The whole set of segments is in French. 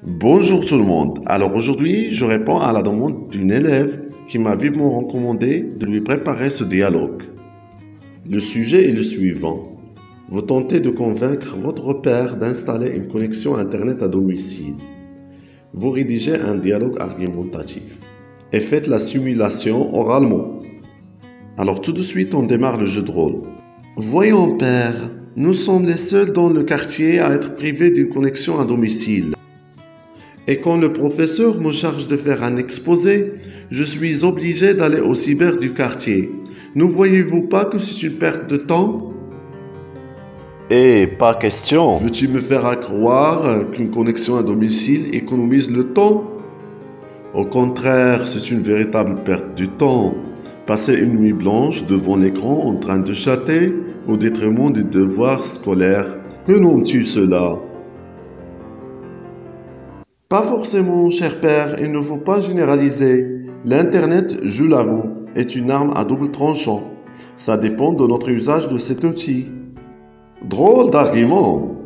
Bonjour tout le monde. Alors aujourd'hui, je réponds à la demande d'une élève qui m'a vivement recommandé de lui préparer ce dialogue. Le sujet est le suivant. Vous tentez de convaincre votre père d'installer une connexion Internet à domicile. Vous rédigez un dialogue argumentatif et faites la simulation oralement. Alors tout de suite, on démarre le jeu de rôle. Voyons père, nous sommes les seuls dans le quartier à être privés d'une connexion à domicile. Et quand le professeur me charge de faire un exposé, je suis obligé d'aller au cyber du quartier. Ne voyez-vous pas que c'est une perte de temps? Pas question. Veux-tu me faire croire qu'une connexion à domicile économise le temps? Au contraire, c'est une véritable perte du temps. Passer une nuit blanche devant l'écran en train de chatter au détriment des devoirs scolaires. Que nommes-tu cela? Pas forcément, cher père, il ne faut pas généraliser. L'Internet, je l'avoue, est une arme à double tranchant. Ça dépend de notre usage de cet outil. Drôle d'argument.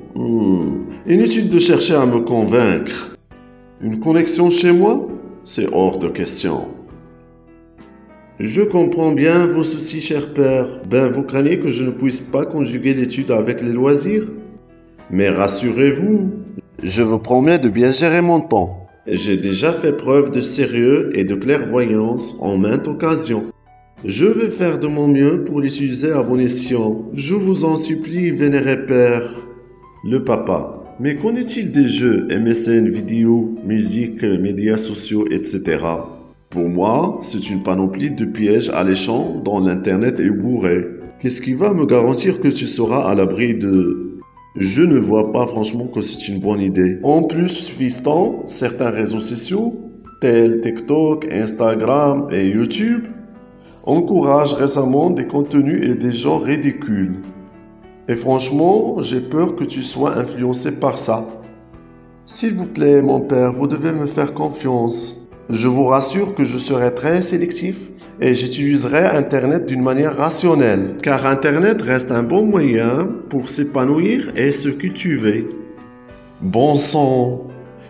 Inutile de chercher à me convaincre. Une connexion chez moi? C'est hors de question. Je comprends bien vos soucis, cher père. Vous craignez que je ne puisse pas conjuguer l'étude avec les loisirs? Mais rassurez-vous, je vous promets de bien gérer mon temps. J'ai déjà fait preuve de sérieux et de clairvoyance en maintes occasions. Je vais faire de mon mieux pour l'utiliser à bon escient. Je vous en supplie, vénéré père. Le papa. Mais qu'en est-il des jeux, MSN, vidéo, musique, médias sociaux, etc. Pour moi, c'est une panoplie de pièges alléchants dont l'Internet est bourré. Qu'est-ce qui va me garantir que tu seras à l'abri de... Je ne vois pas franchement que c'est une bonne idée. En plus, fiston, certains réseaux sociaux, tels TikTok, Instagram et YouTube, encouragent récemment des contenus et des gens ridicules. Et franchement, j'ai peur que tu sois influencé par ça. S'il vous plaît, mon père, vous devez me faire confiance. Je vous rassure que je serai très sélectif et j'utiliserai Internet d'une manière rationnelle. Car Internet reste un bon moyen pour s'épanouir et se cultiver. Bon sang.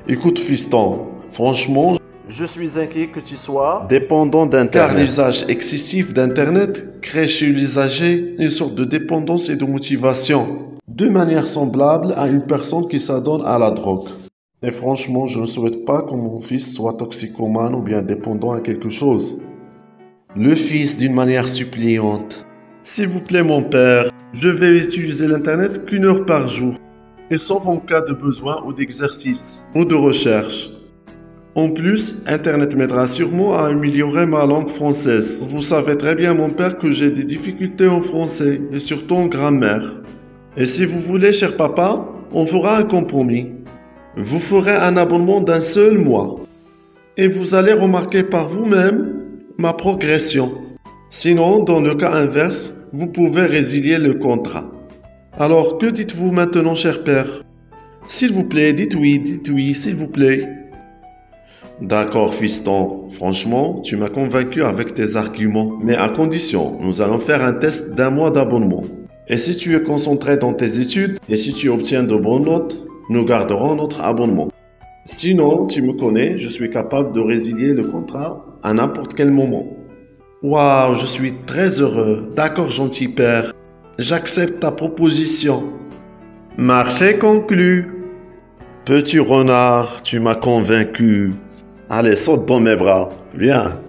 Écoute, fiston, franchement, Je suis inquiet que tu sois dépendant d'Internet. Car Internet. l'usage excessif d'Internet crée chez l'usager une sorte de dépendance et de motivation. De manière semblable à une personne qui s'adonne à la drogue. Et franchement, je ne souhaite pas que mon fils soit toxicomane ou bien dépendant à quelque chose. Le fils d'une manière suppliante. S'il vous plaît, mon père, je vais utiliser l'Internet qu'une heure par jour. Et sauf en cas de besoin ou d'exercice ou de recherche. En plus, Internet m'aidera sûrement à améliorer ma langue française. Vous savez très bien, mon père, que j'ai des difficultés en français et surtout en grammaire. Et si vous voulez, cher papa, on fera un compromis. Vous ferez un abonnement d'un seul mois. Et vous allez remarquer par vous-même ma progression. Sinon, dans le cas inverse, vous pouvez résilier le contrat. Alors, que dites-vous maintenant, cher père? S'il vous plaît, dites oui, s'il vous plaît. D'accord, fiston. Franchement, tu m'as convaincu avec tes arguments. Mais à condition, nous allons faire un test d'un mois d'abonnement. Et si tu es concentré dans tes études, et si tu obtiens de bonnes notes, nous garderons notre abonnement. Sinon, tu me connais, je suis capable de résilier le contrat à n'importe quel moment. Waouh, je suis très heureux. D'accord, gentil père. J'accepte ta proposition. Marché conclu. Petit renard, tu m'as convaincu. Allez, saute dans mes bras. Viens.